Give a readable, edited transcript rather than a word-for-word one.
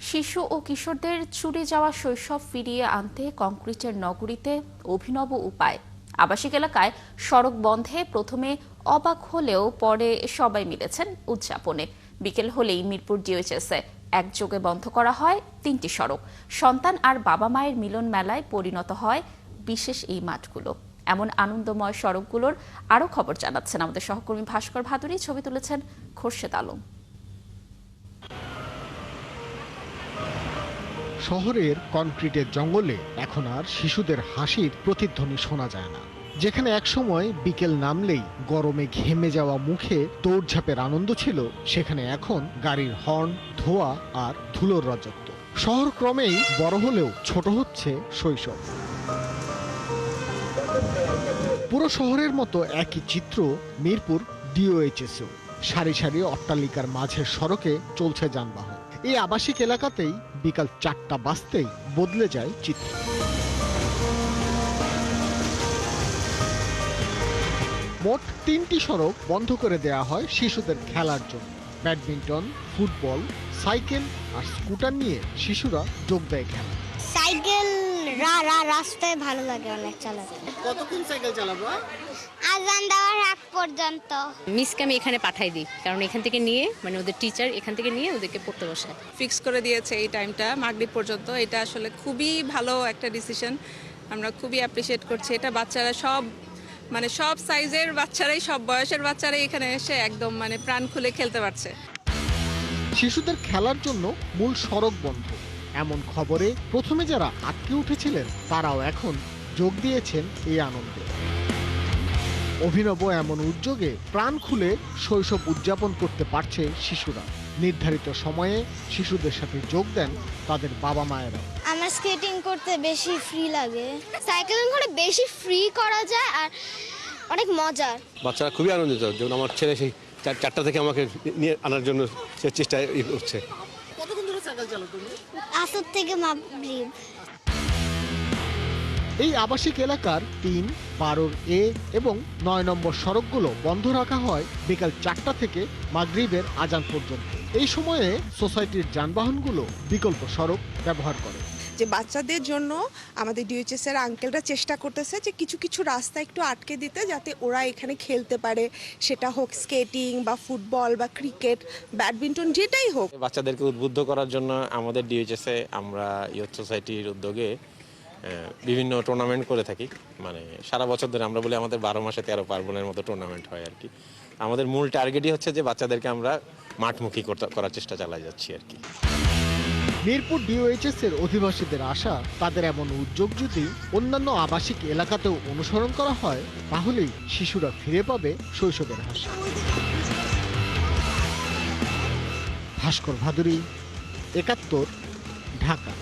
শিশু ও কিশোরদের চুরি যাওয়া শৈশব ফিরিয়ে আনতে কংক্রিটের নগরীতে অভিনব উপায়। আবাসিক এলাকায় সড়ক বন্ধে প্রথমে অবাক হলেও পরে সবাই মিলেছেন উদযাপনে। বিকেল হলেই মিরপুর ডিওএইচএসে একযোগে বন্ধ করা হয় ৩টি সড়ক। সন্তান আর বাবা মায়ের মিলন মেলায় পরিণত হয় বিশেষ এই মাঠগুলো। এমন আনন্দময় সড়কগুলোর আরও খবর জানাচ্ছেন আমাদের সহকর্মী ভাস্কর ভাদুরী। ছবি তুলেছেন খোরশেদ আলম। শহরের কনক্রিটের জঙ্গলে এখন আর শিশুদের হাসির প্রতিধ্বনি শোনা যায় না। যেখানে একসময় বিকেল নামলেই গরমে ঘেমে যাওয়া মুখে দৌড়ঝাঁপের আনন্দ ছিল, সেখানে এখন গাড়ির হর্ন, ধোঁয়া আর ধুলোর রাজত্ব। শহর ক্রমেই বড় হলেও ছোট হচ্ছে শৈশব। পুরো শহরের মতো একই চিত্র মিরপুর ডিওএইচএসেও। সারি সারি অট্টালিকার মাঝের সড়কে চলছে যানবাহন। এই আবাসিক এলাকাতেই বিকাল 4টা বাজতেই বদলে যায় চিত্র। মোট 3টি সড়ক বন্ধ করে দেয়া হয় শিশুদের খেলার জন্য। ব্যাডমিন্টন, ফুটবল, সাইকেল আর স্কুটার নিয়ে শিশুরা যোগ দেয় খেলা। সাইকেল রাস্তায় ভালো লাগে অনেক চালাতে। কতক্ষণ সাইকেল চালাবো? আজান দেওয়ার আগ পর্যন্ত। মিসকে আমি এখানে পাঠাই দিই, কারণ এখান থেকে নিয়ে ওদের টিচার এখান থেকে নিয়ে ওদেরকে পড়তে বসায়। ফিক্স করে দিয়েছে এই টাইমটা মাগরিব পর্যন্ত। এটা আসলে খুবই ভালো একটা ডিসিশন, আমরা খুবই অ্যাপ্রিসিয়েট করছি এটা। বাচ্চারা সব সাইজের বাচ্চারাই, সব বয়সের বাচ্চারাই এখানে এসে একদম প্রাণ খুলে খেলতে পারছে। শিশুদের খেলার জন্য মূল সড়ক বন্ধ এমন খবরে প্রথমে যারা আটকে উঠেছিলেন তারাও এখন যোগ দিয়েছেন এই আনন্দে। অভিনব এমন উদ্যোগে প্রাণ খুলে শৈশব উদযাপন করতে পারছে শিশুরা। নির্ধারিত সময়ে শিশুদের সাথে যোগ দেন তাদের বাবা মায়েরা। আমার স্কেটিং করতে বেশি ফ্রি লাগে, সাইকেলিং করে বেশি ফ্রি করা যায় আর অনেক মজার। বাচ্চারা খুবই আনন্দিত, যেমন আমার ছেলে সেই 4টা থেকে আমাকে নিয়ে আনার জন্য সে চেষ্টা করছে। কতক্ষণ ধরে সাইকেল চালাও তুমি? আসর থেকে মাগরিব। এই আবাসিক এলাকার 3, 12 এ এবং 9 নম্বর সড়কগুলো বন্ধ রাখা হয় বিকাল 4টা থেকে মাগরিবের আজান পর্যন্ত। এই সময়ে সোসাইটির যানবাহনগুলো বিকল্প সড়ক ব্যবহার করে। যে বাচ্চাদের জন্য আমাদের ডিওএইচএস এর আঙ্কেলরা চেষ্টা করতেছে যে কিছু কিছু রাস্তা একটু আটকে দিতে, যাতে ওরা এখানে খেলতে পারে, সেটা হোক স্কেটিং বা ফুটবল বা ক্রিকেট, ব্যাডমিন্টন, যেটাই হোক। বাচ্চাদেরকে উদ্বুদ্ধ করার জন্য আমাদের ডিওএইচএসে আমরা ইয়ুথ সোসাইটির উদ্যোগে বিভিন্ন টুর্নামেন্ট করে থাকি। সারা বছর ধরে আমরা বলি আমাদের 12 মাসে 13 পার্বণের মতো টুর্নামেন্ট হয় আর কি। আমাদের মূল টার্গেটই হচ্ছে যে বাচ্চাদেরকে আমরা মাঠমুখী করার চেষ্টা চালাই যাচ্ছি আর কি। মিরপুর ডিওএইচএস এর অধিবাসীদের আশা, তাদের এমন উদ্যোগ যদি অন্যান্য আবাসিক এলাকাতেও অনুসরণ করা হয় তাহলেই শিশুরা ফিরে পাবে শৈশবের হাসি। ভাস্কর ভাদুরী, 71, ঢাকা।